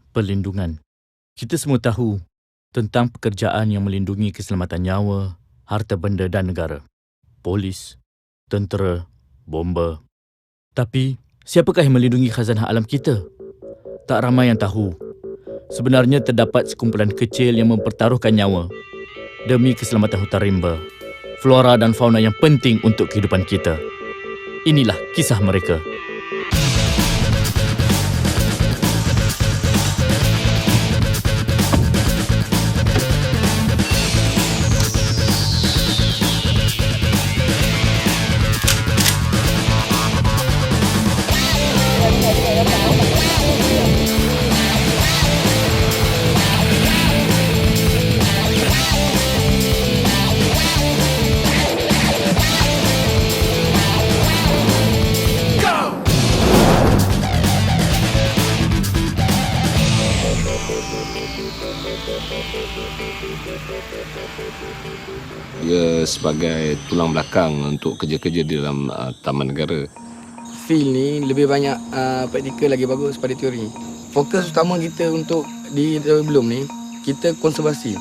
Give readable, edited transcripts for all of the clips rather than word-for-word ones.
Perlindungan. Kita semua tahu tentang pekerjaan yang melindungi keselamatan nyawa, harta benda dan negara. Polis, tentera, bomba. Tapi, siapakah yang melindungi khazanah alam kita? Tak ramai yang tahu. Sebenarnya terdapat sekumpulan kecil yang mempertaruhkan nyawa demi keselamatan hutan rimba, flora dan fauna yang penting untuk kehidupan kita. Inilah kisah mereka. Dia sebagai tulang belakang untuk kerja-kerja di dalam taman negara. Field ni lebih banyak praktikal lagi bagus pada teori. Fokus utama kita untuk di belum ni, kita konservasi.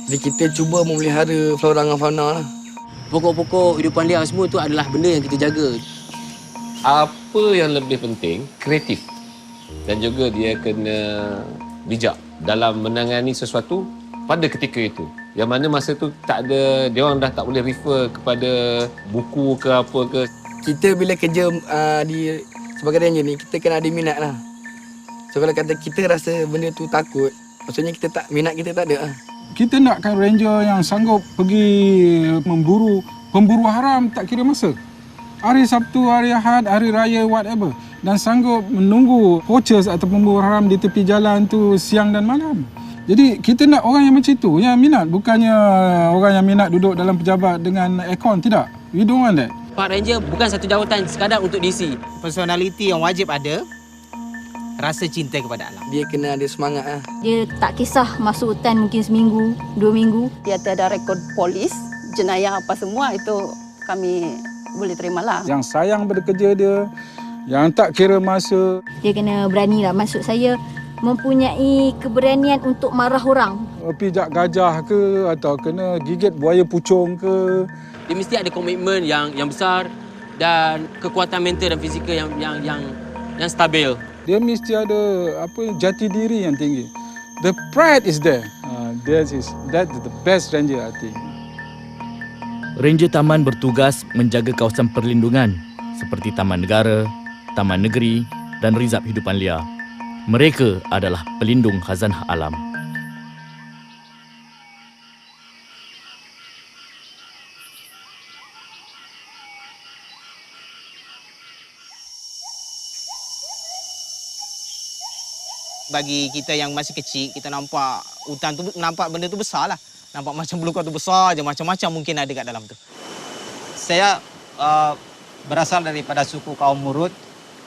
Jadi kita cuba memelihara flora dan fauna lah. Pokok-pokok hidupan liar semua tu adalah benda yang kita jaga. Apa yang lebih penting, kreatif. Dan juga dia kena bijak dalam menangani sesuatu pada ketika itu. Yang mana masa tu tak ada, dia orang dah tak boleh refer kepada buku ke apa ke. Kita bila kerja sebagai ranger ni, kita kena ada minat lah. So kalau kata kita rasa benda tu takut, maksudnya minat kita tak ada lah. Kita nakkan ranger yang sanggup pergi memburu pemburu haram tak kira masa. Hari Sabtu, hari Ahad, hari Raya, whatever. Dan sanggup menunggu poachers atau pemburu haram di tepi jalan tu siang dan malam. Jadi kita nak orang yang macam itu, yang minat. Bukannya orang yang minat duduk dalam pejabat dengan aircon, tidak. We don't want that. Park Ranger bukan satu jawatan sekadar untuk diisi. Personality yang wajib ada, rasa cinta kepada alam. Dia kena ada semangat lah. Dia tak kisah masuk hutan mungkin seminggu, 2 minggu. Dia ada rekod polis, jenayah apa semua itu kami boleh terimalah. Yang sayang pada kerja dia, yang tak kira masa. Dia kena berani lah. Maksud saya, mempunyai keberanian untuk marah orang. Pijak gajah ke atau kena gigit buaya pucung ke. Dia mesti ada komitmen yang besar dan kekuatan mental dan fizikal yang stabil. Dia mesti ada jati diri yang tinggi. The pride is there. That is the best ranger, I think. Ranger taman bertugas menjaga kawasan perlindungan seperti taman negara, taman negeri dan rizab hidupan liar. Mereka adalah pelindung khazanah alam. Bagi kita yang masih kecil, kita nampak hutan tu, nampak benda tu besar lah. Nampak macam belukar tu besar je, macam-macam mungkin ada kat dalam tu. Saya berasal daripada suku kaum Murut.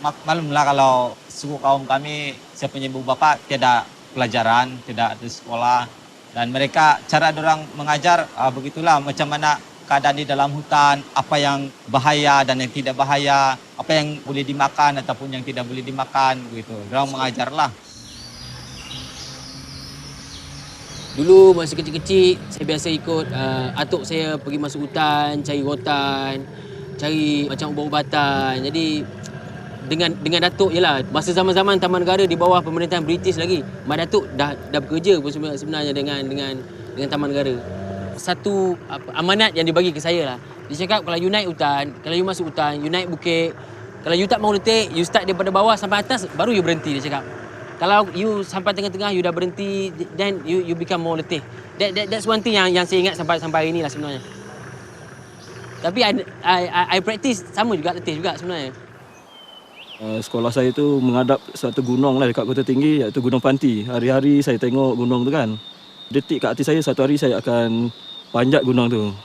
Maklumlah kalau suku kaum kami, saya punya ibu bapa tiada pelajaran, tidak ada sekolah. Dan mereka, cara dorang mengajar begitulah macam mana keadaan di dalam hutan, apa yang bahaya dan yang tidak bahaya, apa yang boleh dimakan ataupun yang tidak boleh dimakan, begitu. Dorang mengajarlah. Dulu masa kecil-kecil, saya biasa ikut atuk saya pergi masuk hutan, cari rotan, cari macam ubat-ubatan. Jadi dengan datuk jelah. Masa zaman-zaman Taman Negara di bawah pemerintahan British lagi, mak datuk dah bekerja pun sebenarnya dengan Taman Negara. Satu amanat yang dibagi ke saya lah. Dia cakap kalau you naik hutan, kalau you masuk hutan, you naik bukit, kalau you tak mau letih, you start daripada bawah sampai atas baru you berhenti, dia cakap. Kalau you sampai tengah-tengah you dah berhenti, then you become more letih. That's one thing yang saya ingat sampai hari ni lah sebenarnya. Tapi I practice sama juga, letih juga sebenarnya. Sekolah saya tu menghadap satu gunung lah dekat Kota Tinggi, iaitu Gunung Panti. Hari-hari saya tengok gunung tu kan. Detik kat hati saya, satu hari saya akan panjat gunung tu.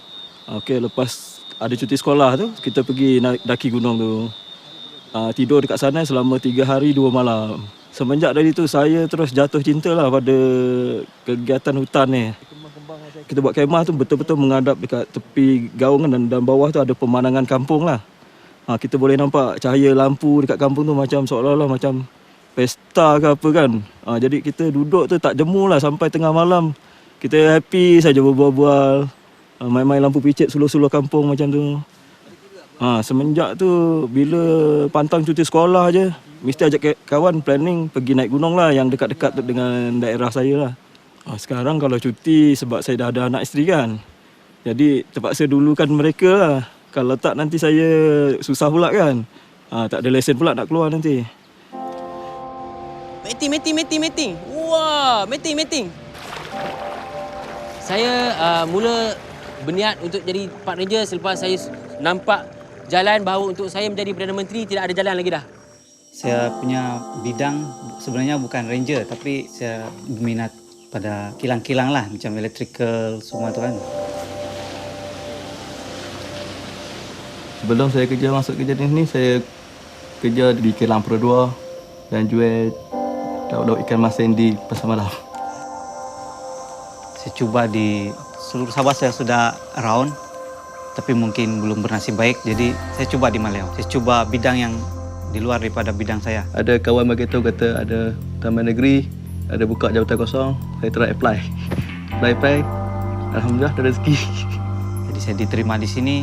Okey, lepas ada cuti sekolah tu, kita pergi daki gunung tu. Tidur dekat sana selama 3 hari 2 malam. Semenjak dari tu saya terus jatuh cinta lah pada kegiatan hutan ni. Kita buat kemah tu betul-betul menghadap dekat tepi gaungan dan bawah tu ada pemandangan kampung lah. Kita boleh nampak cahaya lampu dekat kampung tu macam seolah-olah macam pesta ke apa kan. Jadi kita duduk tu tak jemu lah sampai tengah malam. Kita happy saja berbual-bual. Main-main lampu picit suluh-suluh kampung macam tu. Semenjak tu bila pantang cuti sekolah je, mesti ajak kawan planning pergi naik gunung lah yang dekat-dekat dengan daerah saya lah. Sekarang kalau cuti sebab saya dah ada anak isteri kan. Jadi terpaksa dulukan mereka lah. Kalau tak nanti saya susah pula kan. Tak ada lesen pula nak keluar nanti. Meeting. Wah, meeting. Saya mula berniat untuk jadi Park Ranger selepas saya nampak jalan bahawa untuk saya menjadi Perdana Menteri tidak ada jalan lagi dah. Saya punya bidang sebenarnya bukan ranger, tapi saya berminat pada kilang-kilang lah, macam electrical semua tu kan. Sebelum saya masuk kerja ni, saya kerja di kilang Pura 2 dan jual lauk-lauk ikan masin di Pasar Malam. Saya cuba di seluruh Sabah, saya sudah around, tapi mungkin belum bernasib baik, jadi saya cuba di Maleo. Saya cuba bidang yang di luar daripada bidang saya. Ada kawan bagi tahu kata ada Taman Negeri, ada buka jabatan kosong, saya try apply. Alhamdulillah ada rezeki. Jadi saya diterima di sini.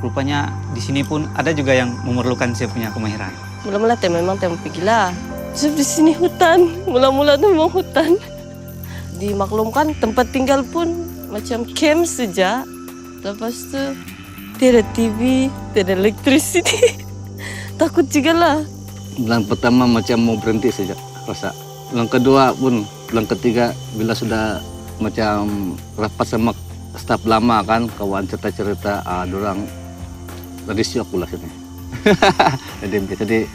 Rupanya di sini pun ada juga yang memerlukan saya punya kemahiran. Mula-mula memang pergilah. Sebab di sini hutan. Mula-mula tu memang hutan. Dimaklumkan tempat tinggal pun macam camp saja. Lepas tu tiada TV, tiada elektrisiti. Takut juga lah. Bulan pertama macam mau berhenti saja rasa. Bulan kedua pun, bulan ketiga bila sudah macam rapat sama staf lama kan, kawan cerita-cerita, dorang lagi siap pula sini. Jadi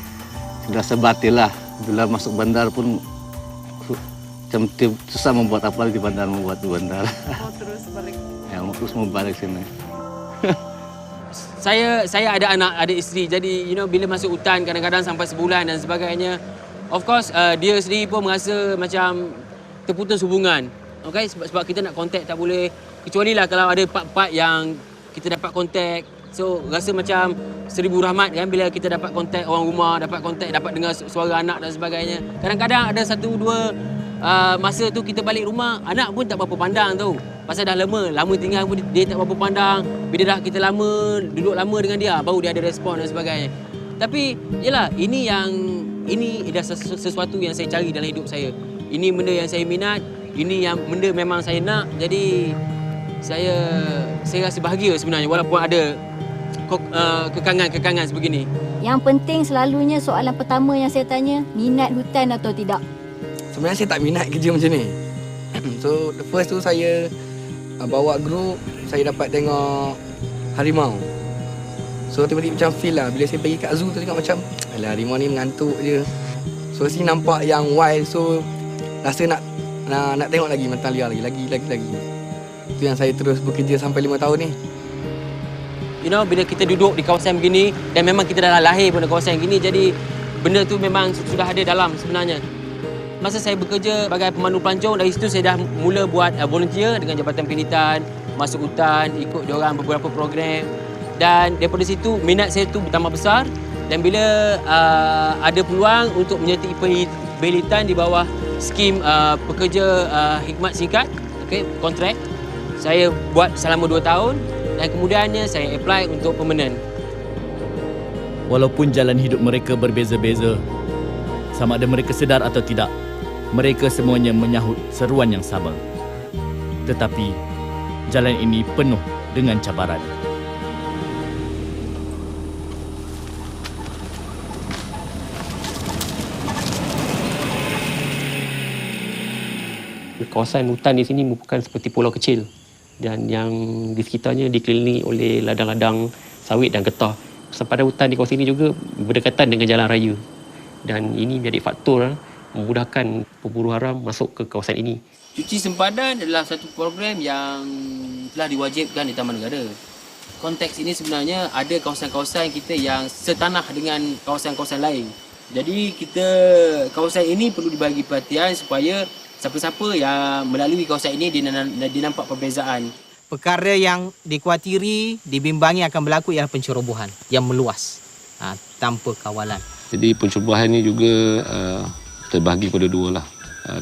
sudah sebati lah. Bila masuk bandar pun macam susah membuat apa di bandar, membuat di bandar. Terus balik. Ya, terus mau balik sini. Saya ada anak, ada isteri. Jadi bila masuk hutan kadang-kadang sampai sebulan dan sebagainya. Of course dia sendiri pun merasa macam terputus hubungan. Okay? Sebab kita nak kontak tak boleh. Kecuali lah kalau ada part-part yang kita dapat kontak. So rasa macam 1000 rahmat kan bila kita dapat kontak orang rumah, dapat kontak, dapat dengar suara anak dan sebagainya. Kadang-kadang ada 1-2 masa tu kita balik rumah, anak pun tak berapa pandang tu. Pasal dah lama tinggal pun dia tak berapa pandang. Bila dah kita duduk lama dengan dia, baru dia ada respon dan sebagainya. Tapi yalah, ini adalah sesuatu yang saya cari dalam hidup saya. Ini benda yang saya minat, ini yang benda memang saya nak. Jadi saya rasa bahagia sebenarnya walaupun ada kekangan sebegini. Yang penting selalunya soalan pertama yang saya tanya, minat hutan atau tidak? Sebenarnya saya tak minat kerja macam ni. So the first tu saya bawa group, saya dapat tengok harimau. So tiba-tiba macam feel lah. Bila saya pergi kat zoo tu tengok macam, alah harimau ni mengantuk je. So sini nampak yang wild, so rasa nak tengok lagi mentang liar lagi. Itu yang saya terus bekerja sampai 5 tahun ni. Bila kita duduk di kawasan begini dan memang kita dah lahir pun di kawasan begini, jadi benda tu memang sudah ada dalam sebenarnya. Masa saya bekerja sebagai pemandu pelancong, dari situ saya dah mula buat volunteer dengan Jabatan Pilitan, masuk hutan, ikut diorang beberapa program. Dan daripada situ minat saya tu bertambah besar, dan bila ada peluang untuk menyertai pilitan di bawah skim pekerja khidmat singkat, kontrak, saya buat selama 2 tahun dan kemudiannya saya apply untuk permanent. Walaupun jalan hidup mereka berbeza-beza, sama ada mereka sedar atau tidak, mereka semuanya menyahut seruan yang sama. Tetapi jalan ini penuh dengan cabaran. Kawasan hutan di sini merupakan seperti pulau kecil dan yang di sekitarnya dikelilingi oleh ladang-ladang sawit dan getah. Sempadan hutan di kawasan ini juga berdekatan dengan jalan raya dan ini menjadi faktor memudahkan pemburu haram masuk ke kawasan ini. Cuci sempadan adalah satu program yang telah diwajibkan di Taman Negara. Konteks ini sebenarnya ada kawasan-kawasan kita yang setanah dengan kawasan-kawasan lain. Jadi kawasan ini perlu dibagi perhatian supaya siapa-siapa yang melalui kawasan ini dia nampak perbezaan. Perkara yang dikhawatiri, dibimbangi akan berlaku ialah pencerobohan yang meluas tanpa kawalan. Jadi pencerobohan ini juga terbahagi pada dua lah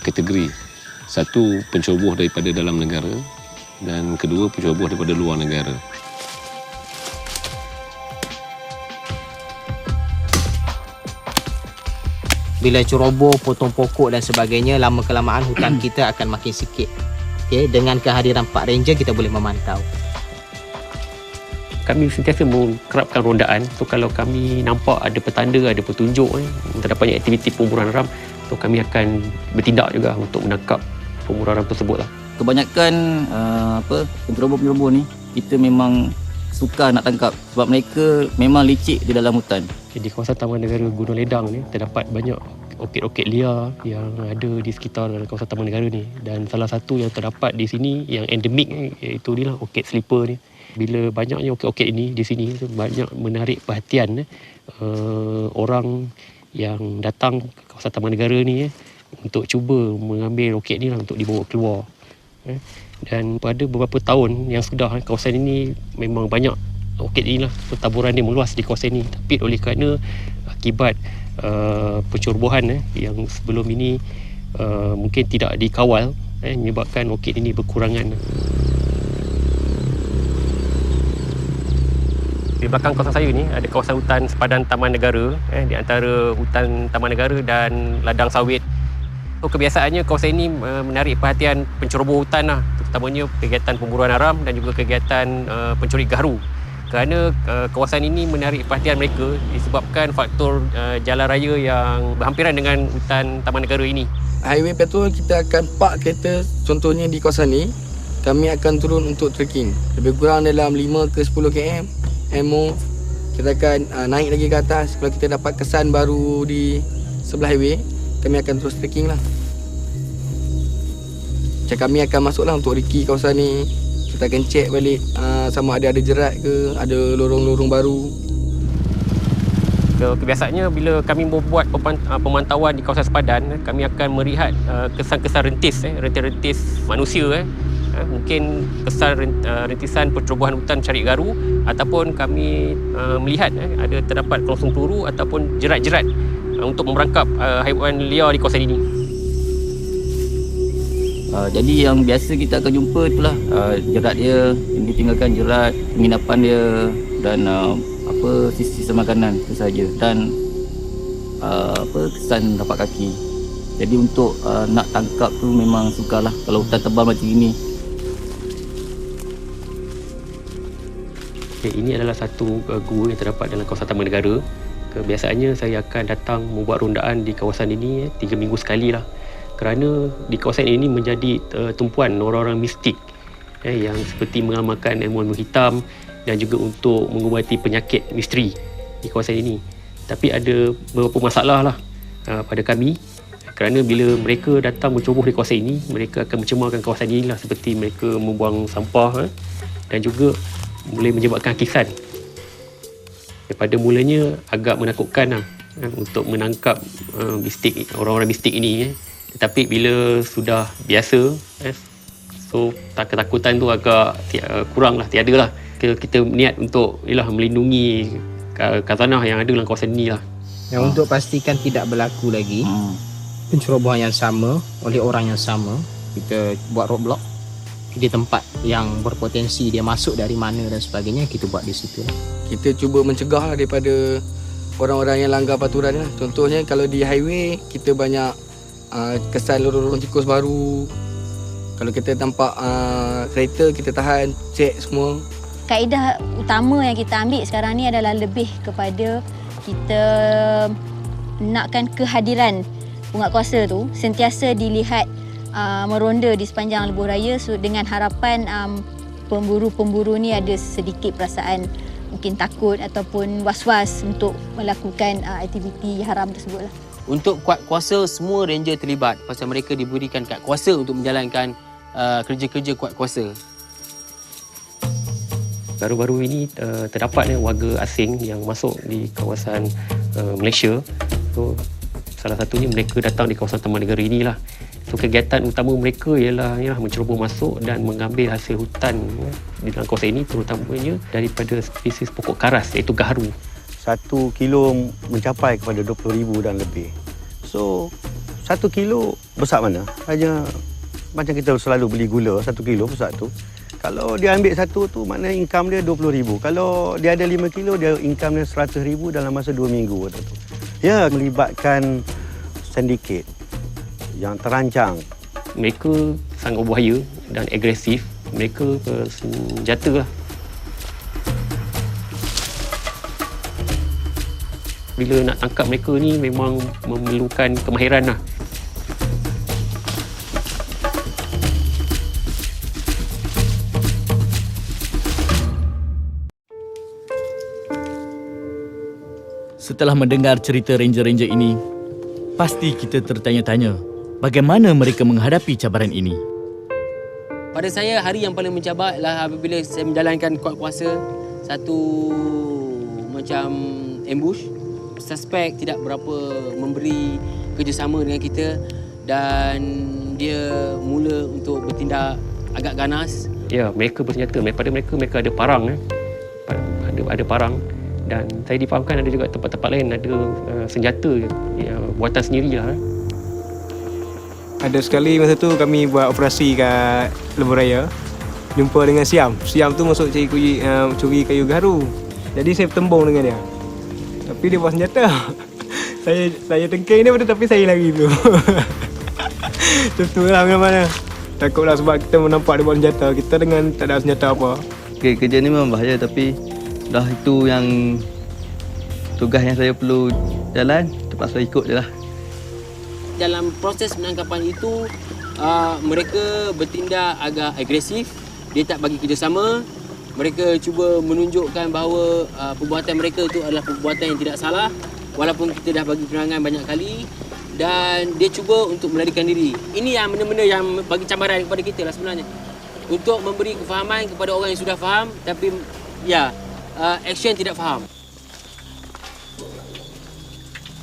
kategori. Satu, penceroboh daripada dalam negara dan kedua, penceroboh daripada luar negara. Bila ceroboh, potong pokok dan sebagainya, lama-kelamaan hutan kita akan makin sikit. Okay? Dengan kehadiran Pak Ranger, kita boleh memantau. Kami sentiasa mengkerapkan rondaan. So kalau kami nampak ada petanda, ada petunjuk terdapatnya aktiviti pemburuan haram, so kami akan bertindak juga untuk menangkap pemburuan haram tersebut lah. Kebanyakan penceroboh-penceroboh ni kita memang suka nak tangkap sebab mereka memang licik di dalam hutan. Di kawasan Taman Negara Gunung Ledang ni terdapat banyak orkid-orkid liar yang ada di sekitar kawasan Taman Negara ni, dan salah satu yang terdapat di sini yang endemik iaitu ni lah, orkid slipper ni. Bila banyaknya orkid-orkid ini di sini, banyak menarik perhatian orang yang datang ke kawasan Taman Negara ni untuk cuba mengambil orkid ni lah untuk dibawa keluar. Dan pada beberapa tahun yang sudah, kawasan ini memang banyak orkid ni lah, taburan dia meluas di kawasan ini. Tapi oleh kerana akibat pencerobohan yang sebelum ini mungkin tidak dikawal, menyebabkan orkid ini berkurangan. Di belakang kawasan saya ni ada kawasan hutan sepadan Taman Negara, di antara hutan Taman Negara dan ladang sawit. So, kebiasaannya kawasan ini menarik perhatian penceroboh hutan lah, terutamanya kegiatan pemburuan haram dan juga kegiatan pencuri gaharu. Kerana kawasan ini menarik perhatian mereka disebabkan faktor jalan raya yang berhampiran dengan hutan Taman Negara ini. Highway petrol kita akan park kereta, contohnya di kawasan ni, kami akan turun untuk trekking. Lebih kurang dalam 5 ke 10 km. Ammo, kita akan naik lagi ke atas. Kalau kita dapat kesan baru di sebelah highway, kami akan terus trekking lah. Macam kami akan masuk lah untuk riki kawasan ni. Kita akan cek balik sama ada jerat ke, ada lorong-lorong baru. Kebiasaannya bila kami membuat pemantauan di kawasan sepadan, kami akan melihat kesan-kesan rentis manusia. Mungkin kesan rentisan pencerobohan hutan mencari garu, ataupun kami melihat ada terdapat kelosong peluru ataupun jerat-jerat untuk memerangkap haiwan liar di kawasan ini. Jadi yang biasa kita akan jumpa itulah jerat dia, yang ditinggalkan jerat, penginapan dia dan sisa makanan itu saja, dan kesan tapak kaki. Jadi untuk nak tangkap tu memang sukarlah kalau hutan tebal macam ini. Okay, ini adalah satu gua yang terdapat dalam kawasan Taman Negara. Kebiasaannya saya akan datang membuat rondaan di kawasan ini 3 minggu sekali lah. Kerana di kawasan ini menjadi tumpuan orang-orang mistik yang seperti mengamalkan ilmu hitam dan juga untuk mengubati penyakit misteri di kawasan ini. Tapi ada beberapa masalah lah pada kami, kerana bila mereka datang menceroboh di kawasan ini, mereka akan mencemarkan kawasan ini lah, seperti mereka membuang sampah dan juga boleh menyebabkan hakisan. Daripada mulanya agak menakutkan lah untuk menangkap orang-orang mistik ini. Tetapi bila sudah biasa, so ketakutan tu agak kurang lah, tiada lah. Kita niat untuk melindungi khazanah yang ada dalam kawasan ini lah. Yang untuk pastikan tidak berlaku lagi pencerobohan yang sama oleh orang yang sama, kita buat roadblock di tempat yang berpotensi dia masuk dari mana dan sebagainya, kita buat di situ. Kita cuba mencegah daripada orang-orang yang langgar peraturan lah. Contohnya kalau di highway kita banyak kesan lorong-lorong tikus baru. Kalau kita nampak kereta, kita tahan, cek semua. Kaedah utama yang kita ambil sekarang ni adalah lebih kepada kita nakkan kehadiran penguatkuasa tu sentiasa dilihat meronda di sepanjang lebuh raya, dengan harapan pemburu-pemburu ni ada sedikit perasaan mungkin takut ataupun was-was untuk melakukan aktiviti haram tersebut lah. Untuk kuat kuasa, semua ranger terlibat pasal mereka diberikan kad kuasa untuk menjalankan kerja-kerja kuat kuasa. Baru-baru ini terdapat warga asing yang masuk di kawasan Malaysia. So, salah satunya mereka datang di kawasan Taman Negara inilah. So, kegiatan utama mereka ialah menceroboh masuk dan mengambil hasil hutan di dalam kawasan ini, terutamanya daripada spesies pokok karas iaitu gaharu. 1 kilo mencapai kepada 20,000 dan lebih. So 1 kilo besar mana? Hanya macam kita selalu beli gula 1 kilo besar tu. Kalau dia ambil satu tu, maknanya income dia 20,000. Kalau dia ada 5 kilo, dia income dia 100,000 dalam masa 2 minggu. Tu. Ya, melibatkan sindiket yang terancang. Mereka sangat berbahaya dan agresif. Mereka bersenjata lah. Bila nak tangkap mereka ni memang memerlukan kemahiran lah. Setelah mendengar cerita ranger-ranger ini, pasti kita tertanya-tanya bagaimana mereka menghadapi cabaran ini. Pada saya, hari yang paling mencabar adalah apabila saya menjalankan kuasa satu macam ambush. Suspek tidak berapa memberi kerjasama dengan kita dan dia mula untuk bertindak agak ganas. Ya, mereka bersenjata. Pada mereka ada parang. Ada parang. Dan saya difahamkan ada juga tempat-tempat lain ada senjata buatan sendiri lah. Ada sekali masa tu kami buat operasi kat Lebuh Raya. Jumpa dengan Siam. Siam tu masuk curi kayu gaharu. Jadi saya bertembung dengan dia. Tapi dia bawa senjata. saya tengking dia tapi saya lari tu. Macam lah mana-mana. Takutlah sebab kita menampak dia bawa senjata. Kita dengan tak ada senjata apa. Okay, kerja ni memang bahaya tapi dah itu yang tugas yang saya perlu jalan, terpaksa ikut je lah. Dalam proses penangkapan itu, mereka bertindak agak agresif. Dia tak bagi kerjasama. Mereka cuba menunjukkan bahawa perbuatan mereka itu adalah perbuatan yang tidak salah. Walaupun kita dah bagi penerangan banyak kali. Dan dia cuba untuk melarikan diri. Ini yang benda-benda yang bagi cabaran kepada kita lah sebenarnya. Untuk memberi kefahaman kepada orang yang sudah faham. Tapi ya, action tidak faham.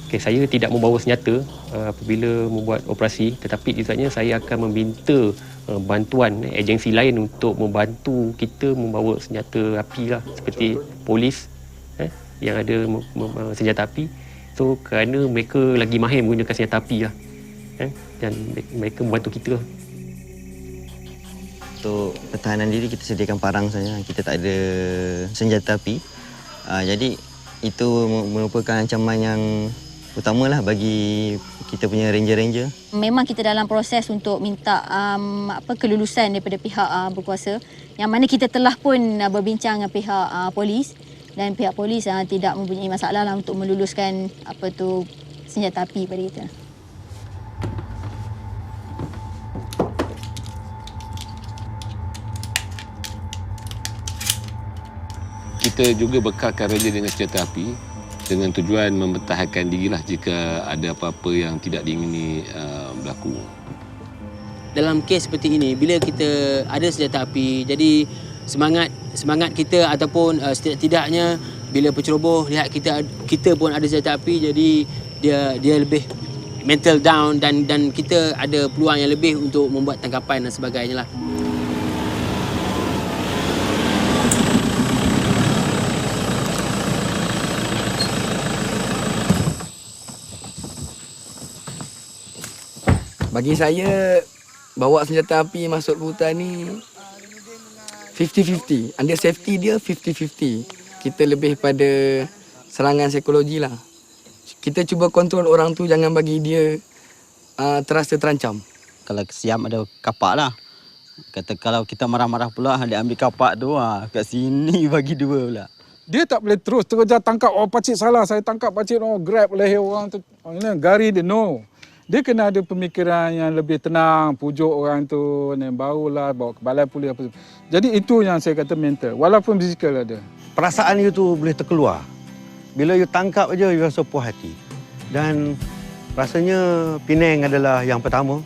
Okay, saya tidak membawa senjata apabila membuat operasi, tetapi izatnya saya akan meminta bantuan agensi lain untuk membantu kita membawa senjata api lah, seperti polis yang ada senjata api. So kerana mereka lagi mahir menggunakan senjata api lah, dan mereka membantu kita. Untuk pertahanan diri kita sediakan parang saja, kita tak ada senjata api. Jadi itu merupakan ancaman yang utamalah bagi kita punya ranger-ranger. Memang kita dalam proses untuk minta kelulusan daripada pihak berkuasa, yang mana kita telah pun berbincang dengan pihak polis dan pihak polis tidak mempunyai masalah lah untuk meluluskan senjata api pada kita. Kita juga bekalkan ranger dengan senjata api dengan tujuan mempertahankan dirilah jika ada apa-apa yang tidak diingini berlaku. Dalam kes seperti ini, bila kita ada senjata api, jadi semangat kita ataupun setidak-tidaknya bila penceroboh lihat kita pun ada senjata api, jadi dia lebih mental down dan kita ada peluang yang lebih untuk membuat tangkapan dan sebagainya lah. Bagi saya, bawa senjata api masuk ke hutan ni 50-50. Under safety dia 50-50. Kita lebih pada serangan psikologi lah. Kita cuba kontrol orang tu, jangan bagi dia terasa terancam. Kalau Siam ada kapak lah. Kata kalau kita marah-marah pula, dia ambil kapak tu, kat sini bagi dua pula. Dia tak boleh terus terkejar tangkap, pakcik salah, saya tangkap pakcik, grab leher orang tu. Gari dia, no. Dia kena ada pemikiran yang lebih tenang, pujuk orang tu, barulah bawa ke balai polis apa. Jadi itu yang saya kata mental, walaupun fizikal ada. Perasaan you tu boleh terkeluar. Bila you tangkap aja, you rasa puas hati. Dan rasanya Penang adalah yang pertama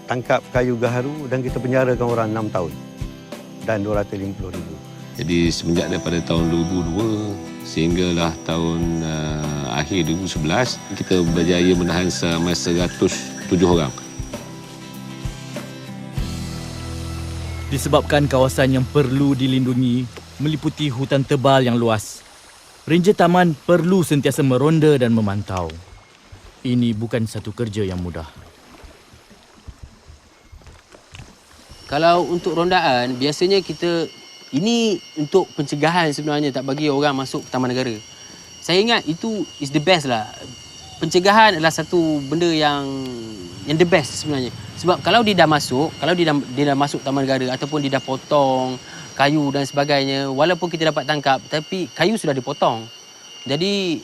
tangkap kayu gaharu dan kita penjarakan orang 6 tahun dan 250,000. Jadi semenjak daripada tahun 2002 sehinggalah tahun akhir 2011, kita berjaya menahan sampai 107 orang. Disebabkan kawasan yang perlu dilindungi meliputi hutan tebal yang luas, ranger taman perlu sentiasa meronda dan memantau. Ini bukan satu kerja yang mudah. Kalau untuk rondaan, biasanya kita ini untuk pencegahan sebenarnya, tak bagi orang masuk ke taman negara. Saya ingat itu is the best lah. Pencegahan adalah satu benda yang the best sebenarnya. Sebab kalau dia dah masuk, kalau dia dah masuk taman negara ataupun dia dah potong kayu dan sebagainya, walaupun kita dapat tangkap, tapi kayu sudah dipotong. Jadi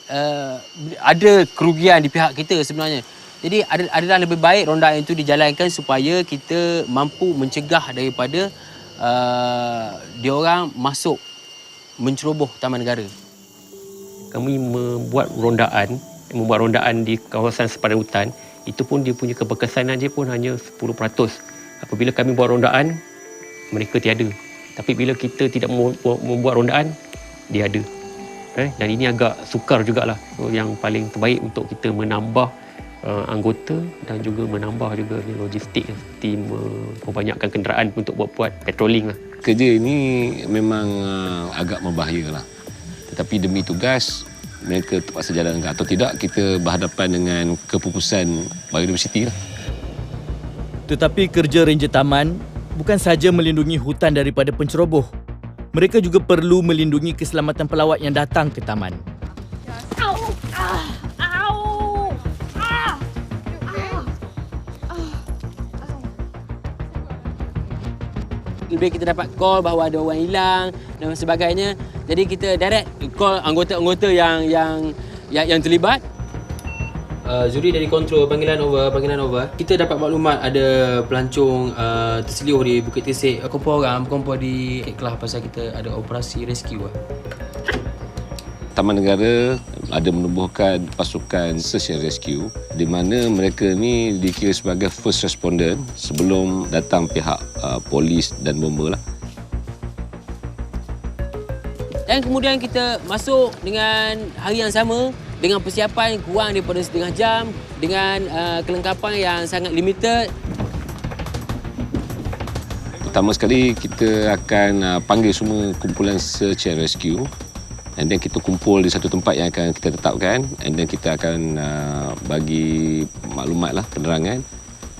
ada kerugian di pihak kita sebenarnya. Jadi adalah lebih baik rondaan itu dijalankan supaya kita mampu mencegah daripada dia orang masuk menceroboh taman negara. Kami membuat rondaan di kawasan sepadan hutan, itu pun dia punya keberkesanan dia pun hanya 10%. Apabila kami buat rondaan, mereka tiada. Tapi bila kita tidak membuat rondaan, dia ada. Dan ini agak sukar jugalah. So, yang paling terbaik untuk kita menambah anggota dan juga menambah juga logistik seperti memperbanyakkan kenderaan untuk buat patrolling lah. Kerja ini memang agak membahayakan lah. Tetapi demi tugas, mereka terpaksa jalankan. Atau tidak, kita berhadapan dengan keputusan biodiversiti lah. Tetapi kerja ranger taman bukan sahaja melindungi hutan daripada penceroboh. Mereka juga perlu melindungi keselamatan pelawat yang datang ke taman. Lebih kita dapat call bahawa ada orang hilang dan sebagainya. Jadi kita direct call anggota-anggota yang terlibat. Zuri dari kontrol, panggilan over. Kita dapat maklumat ada pelancong terselioh di Bukit Tesik. Kompor di Kelah pasal kita ada operasi rescue. Taman Negara ada menubuhkan pasukan search and rescue di mana mereka ni dikira sebagai first responder sebelum datang pihak polis dan bomba lah. Dan kemudian kita masuk dengan hari yang sama dengan persiapan kurang daripada setengah jam dengan kelengkapan yang sangat limited. Pertama sekali kita akan panggil semua kumpulan search and rescue. And then kita kumpul di satu tempat yang akan kita tetapkan. And then kita akan bagi maklumat lah, penerangan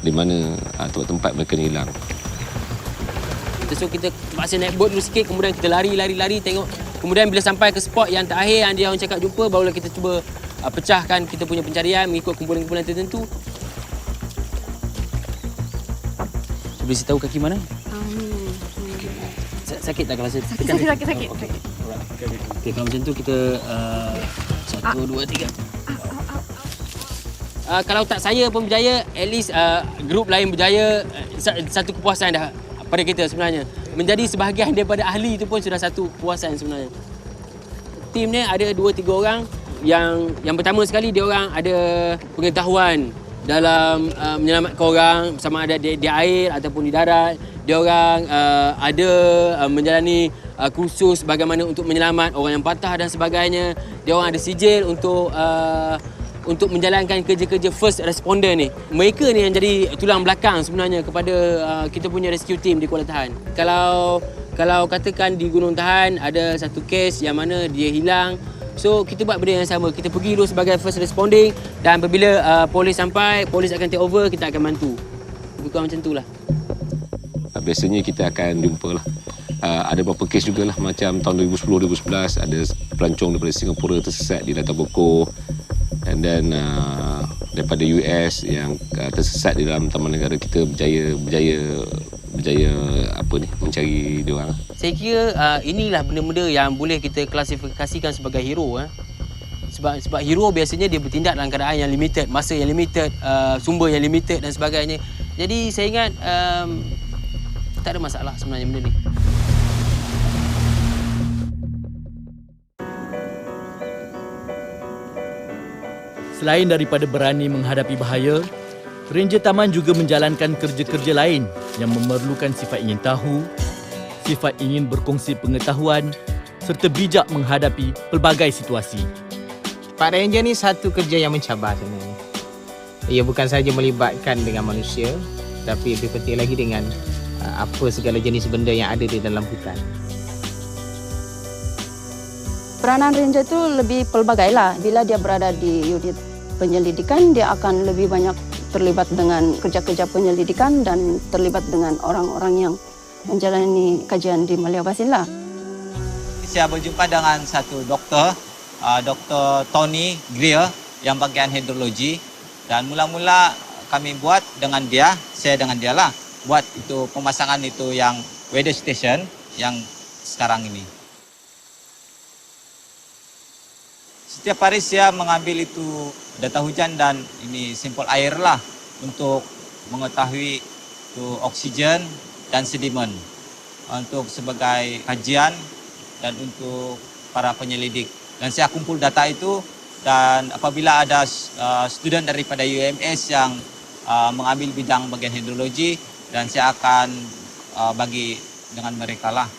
di mana tempat mereka ni hilang. So kita terpaksa naik boat dulu sikit, kemudian kita lari tengok. Kemudian bila sampai ke spot yang terakhir yang dia orang cakap jumpa, barulah kita cuba pecahkan kita punya pencarian mengikut kumpulan-kumpulan tertentu. Boleh saya tahu kaki mana? Sakit tak kalau saya tekan? Sakit. Okey, kalau macam tu kita 1, 2, 3. Kalau tak saya pun berjaya, at least grup lain berjaya, satu kepuasan dah pada kita sebenarnya. Menjadi sebahagian daripada ahli itu pun sudah satu kepuasan sebenarnya. Tim ni ada 2-3 orang yang pertama sekali dia orang ada pengetahuan dalam menyelamatkan orang sama ada di air ataupun di darat. Dia orang ada menjalani kursus bagaimana untuk menyelamat orang yang patah dan sebagainya. Dia orang ada sijil untuk menjalankan kerja-kerja first responder ni. Mereka ni yang jadi tulang belakang sebenarnya kepada kita punya rescue team di Kuala Tahan. Kalau katakan di Gunung Tahan ada satu kes yang mana dia hilang, so kita buat benda yang sama. Kita pergi dulu sebagai first responding dan apabila polis sampai, polis akan take over, kita akan bantu. Bukan macam itulah. Biasanya kita akan jumpa lah. Ada beberapa kes juga lah, macam tahun 2010-2011 ada pelancong daripada Singapura tersesat di latar pokok. And then daripada US yang tersesat di dalam taman negara, kita berjaya mencari dia orang. Saya kira inilah benda-benda yang boleh kita klasifikasikan sebagai hero. Sebab hero biasanya dia bertindak dalam keadaan yang limited, masa yang limited, sumber yang limited dan sebagainya. Jadi saya ingat tak ada masalah sebenarnya benda ni. Selain daripada berani menghadapi bahaya, ranger taman juga menjalankan kerja-kerja lain yang memerlukan sifat ingin tahu, sifat ingin berkongsi pengetahuan serta bijak menghadapi pelbagai situasi. Pak Ranger ni satu kerja yang mencabar sebenarnya. Ia bukan sahaja melibatkan dengan manusia, tapi lebih penting lagi dengan apa segala jenis benda yang ada di dalam hutan. Peranan ranger tu lebih pelbagai lah. Bila dia berada di unit penyelidikan, dia akan lebih banyak terlibat dengan kerja-kerja penyelidikan dan terlibat dengan orang-orang yang menjalani kajian di Malaya Basin lah. Saya berjumpa dengan satu doktor, Dr. Tony Greer yang bagian hidrologi, dan mula-mula kami buat dengan dia, saya dengan dia lah, buat itu pemasangan itu yang weather station yang sekarang ini. Setiap hari saya mengambil itu data hujan dan ini sampel air lah untuk mengetahui itu oksigen dan sedimen untuk sebagai kajian dan untuk para penyelidik. Dan saya kumpul data itu, dan apabila ada student daripada UMS yang mengambil bidang bagian hidrologi, dan saya akan bagi dengan mereka lah.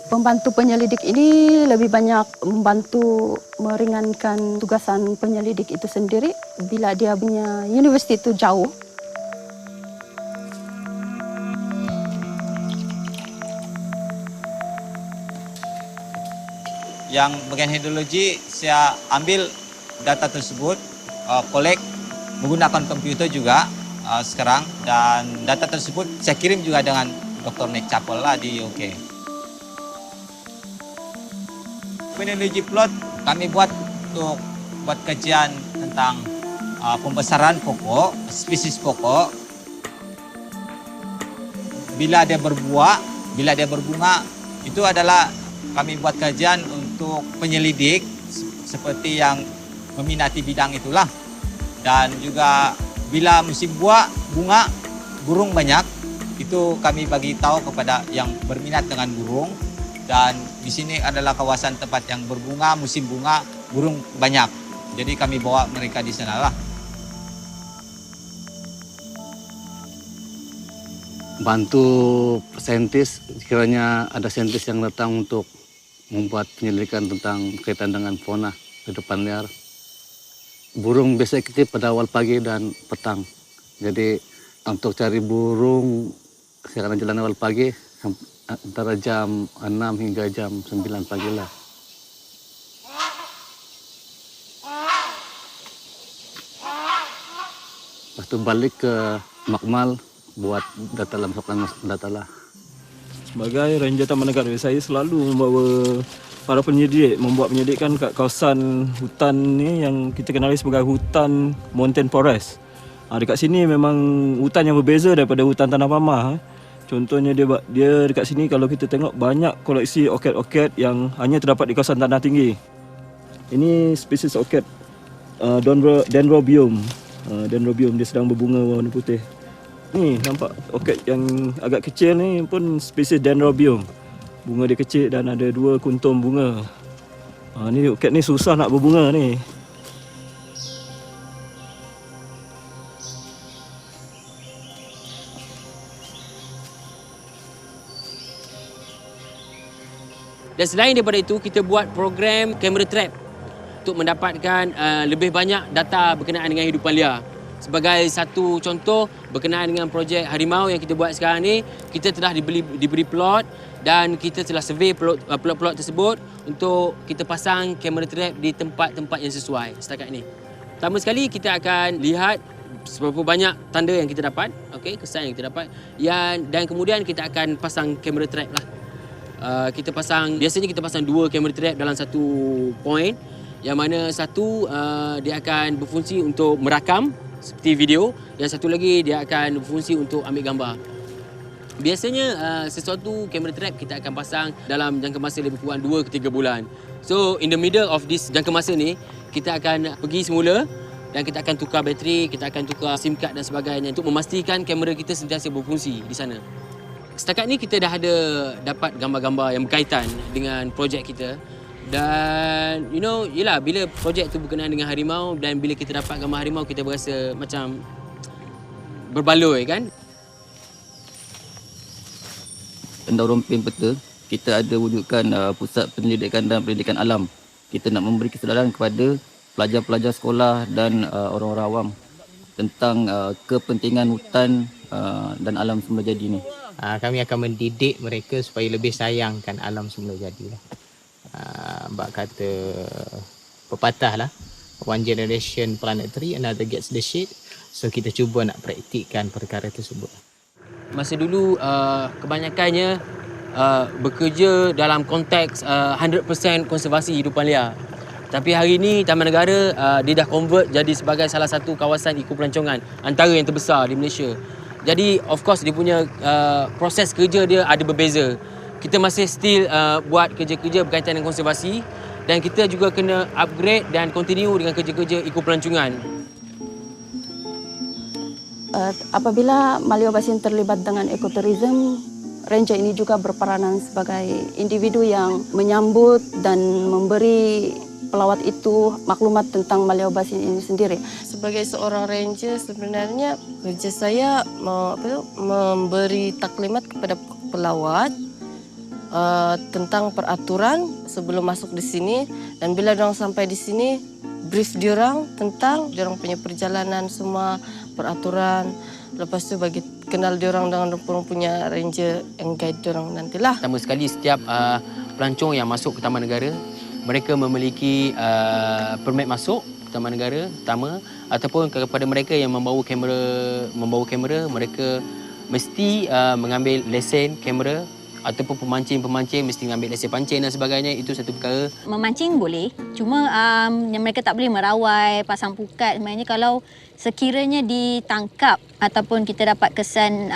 Pembantu penyelidik ini lebih banyak membantu meringankan tugasan penyelidik itu sendiri bila dia punya universiti itu jauh. Yang bagian hidrologi, saya ambil data tersebut, collect menggunakan komputer juga sekarang, dan data tersebut saya kirim juga dengan Dr. Nick Chappell lah di UK. Penyelidik plot kami buat untuk buat kajian tentang pembesaran pokok, spesies pokok, bila dia berbuah, bila dia berbunga, itu adalah kami buat kajian untuk penyelidik seperti yang meminati bidang itulah. Dan juga bila musim buah, bunga, burung banyak, itu kami bagi tahu kepada yang berminat dengan burung. Dan di sini adalah kawasan tempat yang berbunga, musim bunga, burung banyak. Jadi kami bawa mereka di sana lah. Bantu saintis, sekiranya ada saintis yang datang untuk membuat penyelidikan tentang kaitan dengan fauna kehidupan liar. Burung biasa aktif pada awal pagi dan petang. Jadi untuk cari burung, sekarang jalan awal pagi, antara jam 6 hingga jam 9 pagi lah. Lepas itu balik ke Makmal buat data dalam sokan data lah. Sebagai Ranger Taman Negara, saya selalu membawa para penyelidik, membuat penyelidikan kat kawasan hutan ni yang kita kenali sebagai hutan mountain forest. Dekat sini memang hutan yang berbeza daripada hutan tanah pamah. Contohnya dia dekat sini kalau kita tengok banyak koleksi orkid-orkid yang hanya terdapat di kawasan tanah tinggi. Ini spesies orkid Dendrobium. Dendrobium, dia sedang berbunga warna putih. Ni nampak orkid yang agak kecil ni pun spesies Dendrobium. Bunga dia kecil dan ada 2 kuntum bunga. Ni orkid ni susah nak berbunga ni. Dan selain daripada itu, kita buat program camera trap untuk mendapatkan lebih banyak data berkenaan dengan hidupan liar. Sebagai satu contoh berkenaan dengan projek harimau yang kita buat sekarang ni, kita telah diberi plot dan kita telah survey plot-plot tersebut untuk kita pasang kamera trap di tempat-tempat yang sesuai setakat ini. Pertama sekali kita akan lihat seberapa banyak tanda yang kita dapat, okey, kesan yang kita dapat, dan kemudian kita akan pasang kamera trap lah. Biasanya kita pasang 2 kamera trap dalam satu point, yang mana satu dia akan berfungsi untuk merakam seperti video, yang satu lagi dia akan berfungsi untuk ambil gambar. Biasanya sesuatu kamera trap kita akan pasang dalam jangka masa lebih kurang 2 ke 3 bulan. So in the middle of this jangka masa ni, kita akan pergi semula dan kita akan tukar bateri, kita akan tukar SIM card dan sebagainya untuk memastikan kamera kita sentiasa berfungsi di sana. Setakat ni kita dah ada dapat gambar-gambar yang berkaitan dengan projek kita. Dan yelah, bila projek tu berkenaan dengan harimau dan bila kita dapat gambar harimau, kita berasa macam berbaloi kan. Tanda Rompin Peta, kita ada wujudkan pusat penyelidikan dan pendidikan alam. Kita nak memberi kesedaran kepada pelajar-pelajar sekolah dan orang-orang awam tentang kepentingan hutan dan alam semula jadi ni. Kami akan mendidik mereka supaya lebih sayangkan alam semula jadi lah. Mbak kata pepatah lah, one generation plant a tree, another gets the shade. So kita cuba nak praktikkan perkara tersebut. Masa dulu kebanyakannya bekerja dalam konteks 100% konservasi hidupan liar. Tapi hari ini Taman Negara dia dah convert jadi sebagai salah satu kawasan ekopelancongan antara yang terbesar di Malaysia. Jadi of course dia punya proses kerja dia ada berbeza. Kita masih still buat kerja-kerja berkaitan dengan konservasi dan kita juga kena upgrade dan continue dengan kerja-kerja ekopelancongan. Apabila Maleo Basin terlibat dengan ekoturism, ranger ini juga berperanan sebagai individu yang menyambut dan memberi pelawat itu maklumat tentang Maleo Basin ini sendiri. Sebagai seorang ranger sebenarnya kerja saya memberi taklimat kepada pelawat tentang peraturan sebelum masuk di sini, dan bila diorang sampai di sini brief diorang tentang diorang punya perjalanan semua peraturan. Lepas tu bagi kenal diorang dengan diorang punya ranger yang guide diorang nantilah. Pertama sekali setiap pelancong yang masuk ke Taman Negara, mereka memiliki permit masuk ke Taman Negara pertama, ataupun kepada mereka yang membawa kamera mereka mesti mengambil lesen kamera, ataupun pemancing mesti mengambil lesen pancing dan sebagainya. Itu satu perkara. Memancing boleh, cuma yang mereka tak boleh merawai, pasang pukat. Sebenarnya kalau sekiranya ditangkap ataupun kita dapat kesan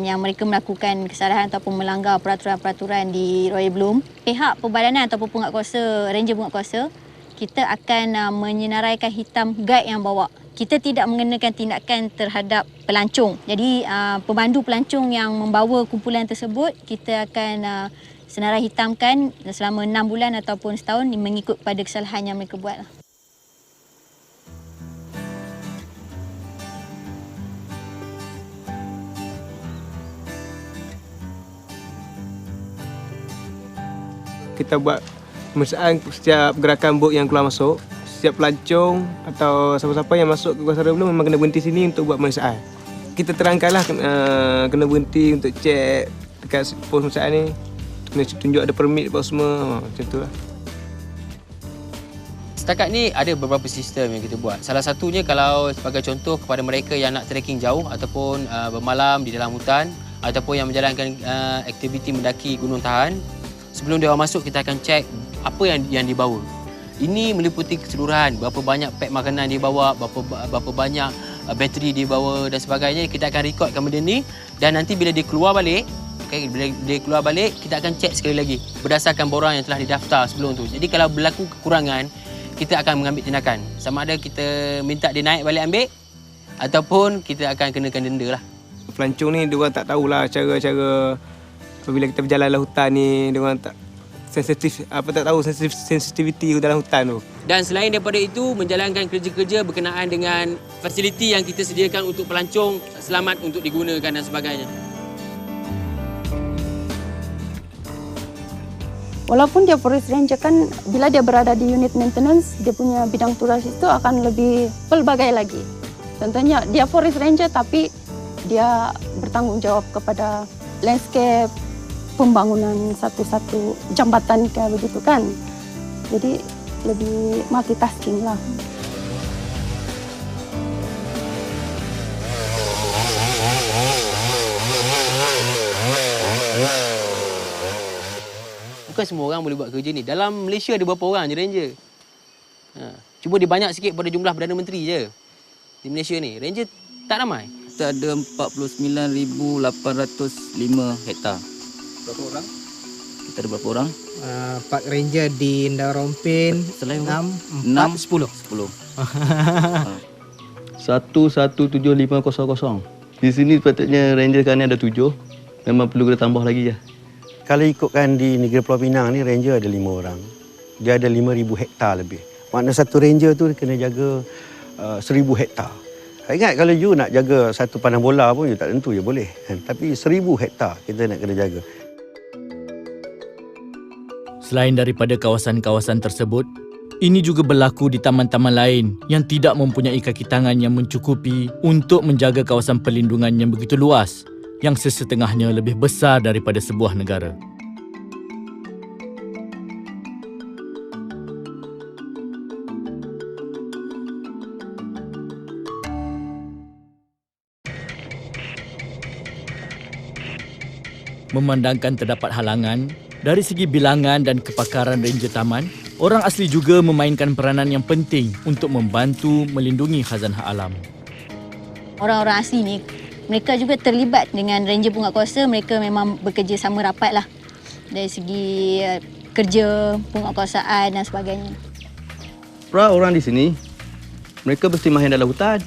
yang mereka melakukan kesalahan ataupun melanggar peraturan-peraturan di Royal Bloom, pihak perbadanan ataupun penguatkuasa, ranger penguatkuasa, kita akan menyenaraikan hitam guide yang bawa. Kita tidak mengenakan tindakan terhadap pelancong. Jadi pemandu pelancong yang membawa kumpulan tersebut, kita akan senarai hitamkan selama 6 bulan ataupun setahun mengikut pada kesalahan yang mereka buat. Kita buat pemeriksaan setiap gerakan bot yang keluar masuk. Setiap pelancong atau siapa-siapa yang masuk ke kawasan Royal Bloom memang kena berhenti sini untuk buat pemeriksaan. Kita terangkanlah kena berhenti untuk cek dekat pos pemeriksaan ni. Kena tunjuk ada permit apa semua, macam itulah. Setakat ni ada beberapa sistem yang kita buat. Salah satunya kalau sebagai contoh kepada mereka yang nak trekking jauh ataupun bermalam di dalam hutan ataupun yang menjalankan aktiviti mendaki Gunung Tahan, sebelum dia masuk kita akan cek apa yang dibawa. Ini meliputi keseluruhan, berapa banyak pack makanan dia bawa, berapa banyak bateri dia bawa dan sebagainya. Kita akan rekodkan benda ni dan nanti bila dia keluar balik, bila dia keluar balik, kita akan cek sekali lagi berdasarkan borang yang telah didaftar sebelum tu. Jadi kalau berlaku kekurangan, kita akan mengambil tindakan. Sama ada kita minta dia naik balik ambil ataupun kita akan kenakan denda lah. Pelancong ni diorang tak tahulah cara-cara apabila kita berjalan dalam hutan ni, diorang tak tahu sensitiviti dalam hutan tu. Dan selain daripada itu, menjalankan kerja-kerja berkenaan dengan fasiliti yang kita sediakan untuk pelancong selamat untuk digunakan dan sebagainya. Walaupun dia forest ranger kan, bila dia berada di unit maintenance, dia punya bidang tugas itu akan lebih pelbagai lagi. Contohnya dia forest ranger tapi dia bertanggungjawab kepada landscape, pembangunan satu-satu jambatan kayak begitu kan. Jadi lebih multitasking lah. Bukan semua orang boleh buat kerja ni. Dalam Malaysia ada berapa orang je ranger? Cuma dia banyak sikit pada jumlah Perdana Menteri je. Di Malaysia ni, ranger tak ramai. Kita ada 49,805 hektar. Berapa orang? Kita ada berapa orang? Park Ranger di Ndarompin 6, 10. 117,500. Di sini sepatutnya ranger sekarang ni ada 7. Memang perlu kita tambah lagi je. Kalau ikutkan di Negeri Pulau Pinang ni, ranger ada 5 orang. Dia ada 5,000 hektar lebih. Makna satu ranger tu kena jaga 1,000 hektar. Ingat kalau you nak jaga satu pandang bola pun you tak tentu je boleh. Tapi 1,000 hektar kita nak kena jaga. Selain daripada kawasan-kawasan tersebut, ini juga berlaku di taman-taman lain yang tidak mempunyai kaki tangan yang mencukupi untuk menjaga kawasan perlindungan yang begitu luas, yang sesetengahnya lebih besar daripada sebuah negara. Memandangkan terdapat halangan dari segi bilangan dan kepakaran ranger taman, orang asli juga memainkan peranan yang penting untuk membantu melindungi khazanah alam. Orang-orang asli ni, mereka juga terlibat dengan ranger penguatkuasa. Mereka memang bekerja sama rapat lah dari segi kerja, penguatkuasaan dan sebagainya. Orang di sini, mereka mesti mahir dalam hutan.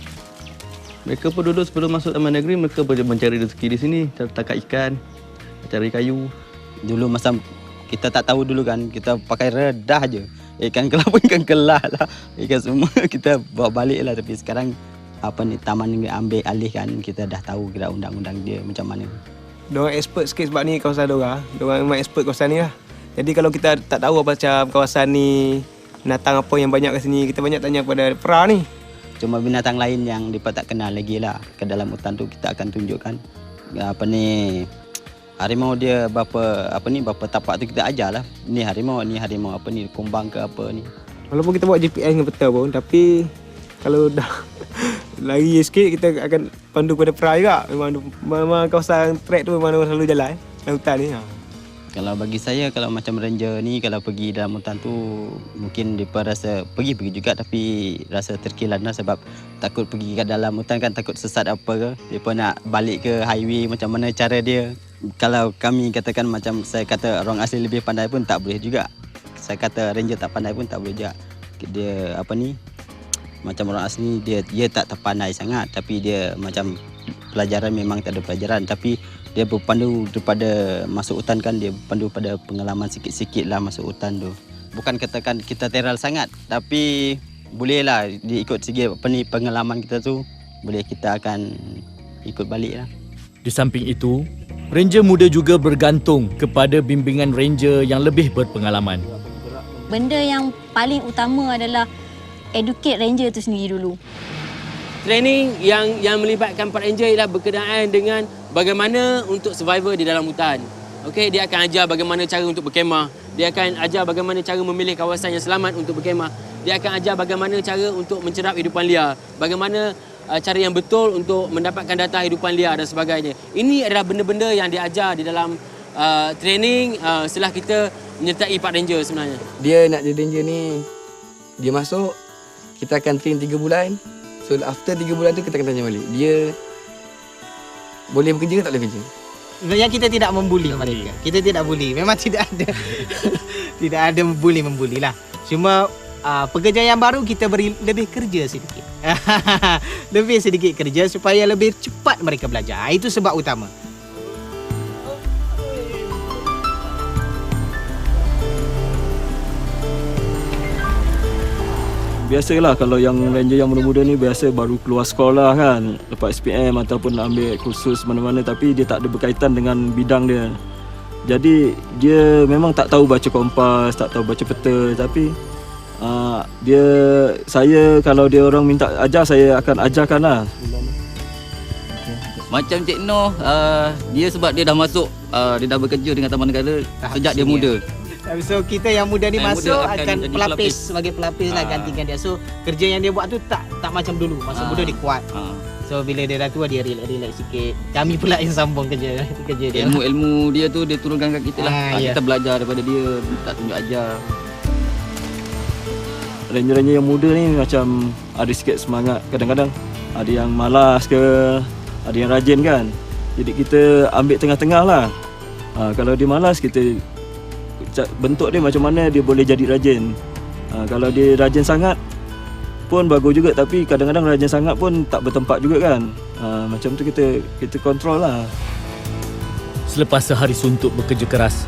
Mereka pun dulu sebelum masuk taman negeri, mereka mencari rezeki di sini, tangkap ikan, cari kayu. Dulu masa kita tak tahu dulu kan, kita pakai redah je. Ikan kelapa, ikan kelah lah. Ikan semua kita bawa balik lah. Tapi sekarang taman ni ambil alih kan, kita dah tahu kira undang-undang dia macam mana. Diorang expert sikit sebab ni kawasan diorang. Diorang memang expert kawasan ni lah. Jadi kalau kita tak tahu apa macam kawasan ni, binatang apa yang banyak kat sini, kita banyak tanya kepada Pra ni. Cuma binatang lain yang mereka tak kenal lagi lah. Ke dalam hutan tu kita akan tunjukkan. Harimau dia berapa tapak tu kita ajar lah. Ni harimau, apa ni, kumbang ke apa ni. Walaupun kita buat GPS dengan peta pun, tapi kalau dah lari sikit kita akan pandu kepada Pra juga. Memang kawasan trek tu memang selalu jalan dalam hutan ni. Kalau bagi saya, kalau macam ranger ni, kalau pergi dalam hutan tu, mungkin mereka rasa pergi juga tapi rasa terkilan lah sebab takut pergi ke dalam hutan kan, takut sesat apa ke. Mereka nak balik ke highway, macam mana cara dia. Kalau kami katakan macam saya kata orang asli lebih pandai pun tak boleh juga. Saya kata ranger tak pandai pun tak boleh juga. Dia macam orang asli dia tak terpandai sangat tapi dia macam pelajaran memang tak ada pelajaran tapi dia berpandu daripada masuk hutan kan, dia berpandu pada pengalaman sikit-sikit lah masuk hutan tu. Bukan katakan kita teral sangat tapi bolehlah dia ikut segi pengalaman kita tu, boleh kita akan ikut balik lah. Di samping itu, ranger muda juga bergantung kepada bimbingan ranger yang lebih berpengalaman. Benda yang paling utama adalah educate ranger tu sendiri dulu. Training yang melibatkan Park Ranger ialah berkenaan dengan bagaimana untuk survival di dalam hutan. Okey, dia akan ajar bagaimana cara untuk berkemah. Dia akan ajar bagaimana cara memilih kawasan yang selamat untuk berkemah. Dia akan ajar bagaimana cara untuk mencerap hidupan liar. Bagaimana cara yang betul untuk mendapatkan data hidupan liar dan sebagainya. Ini adalah benda-benda yang diajar di dalam training setelah kita menyertai Park Ranger sebenarnya. Dia nak jadi ranger ni, dia masuk, kita akan train 3 bulan. So after 3 bulan tu kita akan tanya balik, dia boleh bekerja ke tak boleh bekerja? Sebenarnya kita tidak membuli mereka. Kita tidak bully. Memang tidak ada tidak ada membuli lah. Cuma pekerja yang baru kita beri lebih kerja sedikit. Lebih sedikit kerja supaya lebih cepat mereka belajar. Itu sebab utama. Biasalah kalau yang ranger yang muda-muda ni biasa baru keluar sekolah kan, lepas SPM ataupun ambil kursus mana-mana tapi dia tak ada berkaitan dengan bidang dia. Jadi dia memang tak tahu baca kompas, tak tahu baca peta tapi saya kalau dia orang minta ajar saya akan ajarkan lah. Macam Cik Noh, dia sebab dia dah masuk, dia dah bekerja dengan Taman Negara sejak dia muda. So kita yang muda ni masuk muda akan jadi pelapis sebagai pelapis lah gantikan dia. So kerja yang dia buat tu tak macam dulu. Masa muda dia kuat. So bila dia dah tua dia relax sikit. Kami pula yang sambung kerja dia. Ilmu dia tu dia turunkan kat kita lah. Ya. Kita belajar daripada dia, tak tunjuk ajar. Ranger-ranger yang muda ni macam ada sikit semangat. Kadang-kadang ada yang malas ke, ada yang rajin kan. Jadi kita ambil tengah-tengah lah. Kalau dia malas kita bentuk dia macam mana dia boleh jadi rajin. Kalau dia rajin sangat pun bagus juga tapi kadang-kadang rajin sangat pun tak bertempat juga kan. Macam tu kita kontrol lah. Selepas sehari suntuk bekerja keras,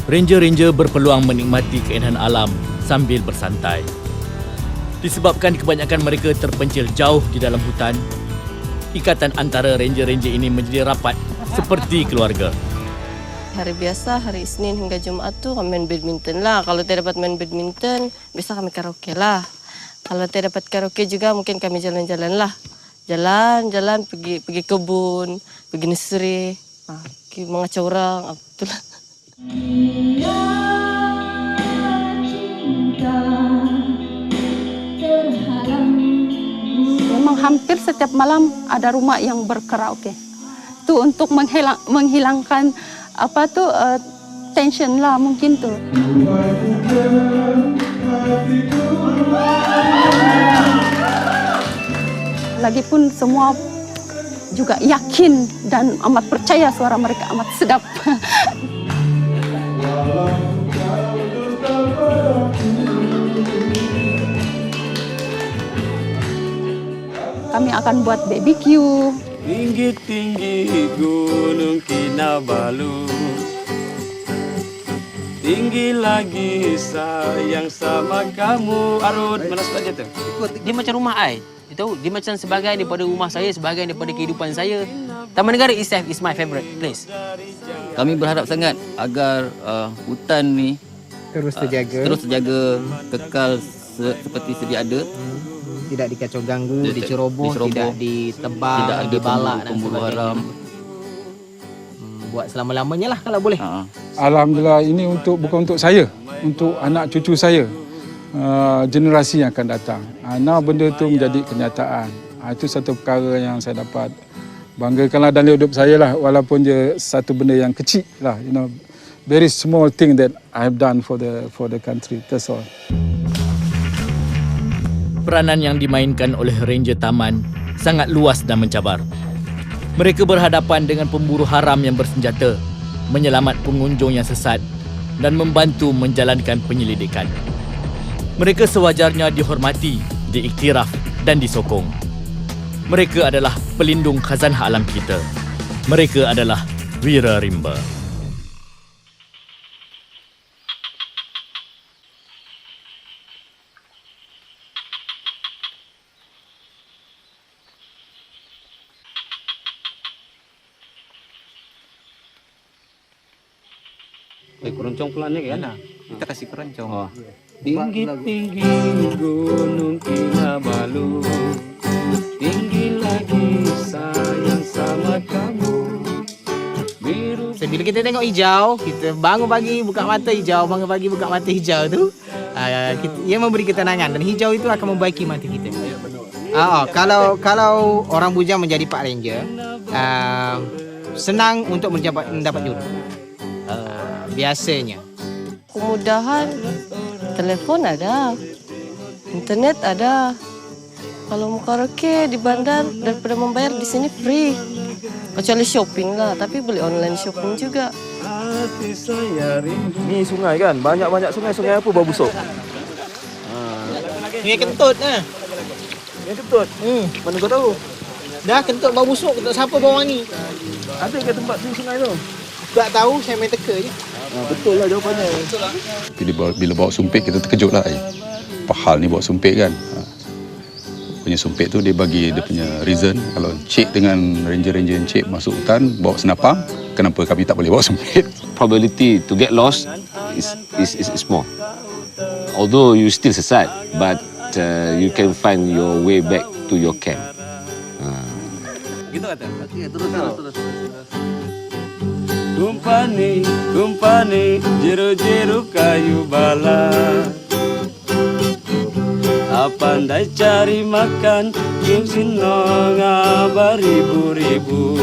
ranger-ranger berpeluang menikmati keindahan alam sambil bersantai. Disebabkan kebanyakan mereka terpencil jauh di dalam hutan, ikatan antara ranger-ranger ini menjadi rapat seperti keluarga. Hari biasa, hari Isnin hingga Jumaat tu kami main badminton lah. Kalau tidak dapat main badminton, biasa kami karaoke lah. Kalau tidak dapat karaoke juga mungkin kami jalan-jalan lah. Jalan-jalan pergi kebun, pergi nursery, pergi mengacau orang, itulah. Memang hampir setiap malam ada rumah yang berkaraoke. Itu untuk menghilangkan tension lah mungkin tu. Lagipun semua juga yakin dan amat percaya suara mereka amat sedap. Kami akan buat BBQ. Tinggi-tinggi gunung Kinabalu, tinggi lagi sayang sama kamu. Arud, mana suka je tu? Dia macam rumah I. Tahu, dia macam sebahagian daripada rumah saya, sebahagian daripada kehidupan saya. Taman Negara East F is my favorite place. Kami berharap sangat agar hutan ni terus terjaga, kekal seperti sedia ada. Tidak dikacau ganggu, diceroboh, tidak ditebang, tidak ada dibalak dan pemburu haram. Buat selama-lamanya lah kalau boleh. Alhamdulillah, ini bukan untuk saya, untuk anak cucu saya, generasi yang akan datang. Nah, benda itu menjadi kenyataan. Itu satu perkara yang saya dapat banggakanlah dalam hidup saya lah, walaupun dia satu benda yang kecil lah, very small thing that I have done for the country. That's all. Peranan yang dimainkan oleh ranger taman sangat luas dan mencabar. Mereka berhadapan dengan pemburu haram yang bersenjata, menyelamat pengunjung yang sesat dan membantu menjalankan penyelidikan. Mereka sewajarnya dihormati, diiktiraf dan disokong. Mereka adalah pelindung khazanah alam kita. Mereka adalah Wira Rimba. Keroncong pelan ni kan? Kita kasih keroncong. Tinggi-tinggi gunung Kinabalu, tinggi lagi sayang sama kamu. Bila kita tengok hijau, kita bangun pagi buka mata hijau, bangun pagi buka mata hijau tu, ia memberi ketenangan dan hijau itu akan membaiki mata kita. Kalau orang bujang menjadi Pak Ranger, senang untuk mendapat jurus. Biasanya. Kemudahan, telefon ada, internet ada. Kalau mau karaoke di bandar daripada membayar di sini free. Kecuali shopping lah, tapi boleh online shopping juga. Ni sungai kan? Banyak-banyak sungai. Sungai apa bau busuk? Sungai Kentut lah. Sungai Kentut? Mana kau tahu? Dah Kentut bau busuk, siapa bau wangi? Ada ke tempat di sungai tu? Tak tahu, saya main teka je. Betul lah jawapannya. Bila bawa sumpit kita terkejut lah. Apa hal ni bawa sumpit kan? Punya sumpit tu dia bagi dia punya reason. Kalau Cik dengan ranger-ranger Cik masuk hutan bawa senapang, kenapa kami tak boleh bawa sumpit? Probability to get lost is small. Although you still sesat, but you can find your way back to your camp. Gitu kata? Terus. Kumpani, jeru-jeru kayu bala. Pandai cari makan, kim sinonga beribu-ribu.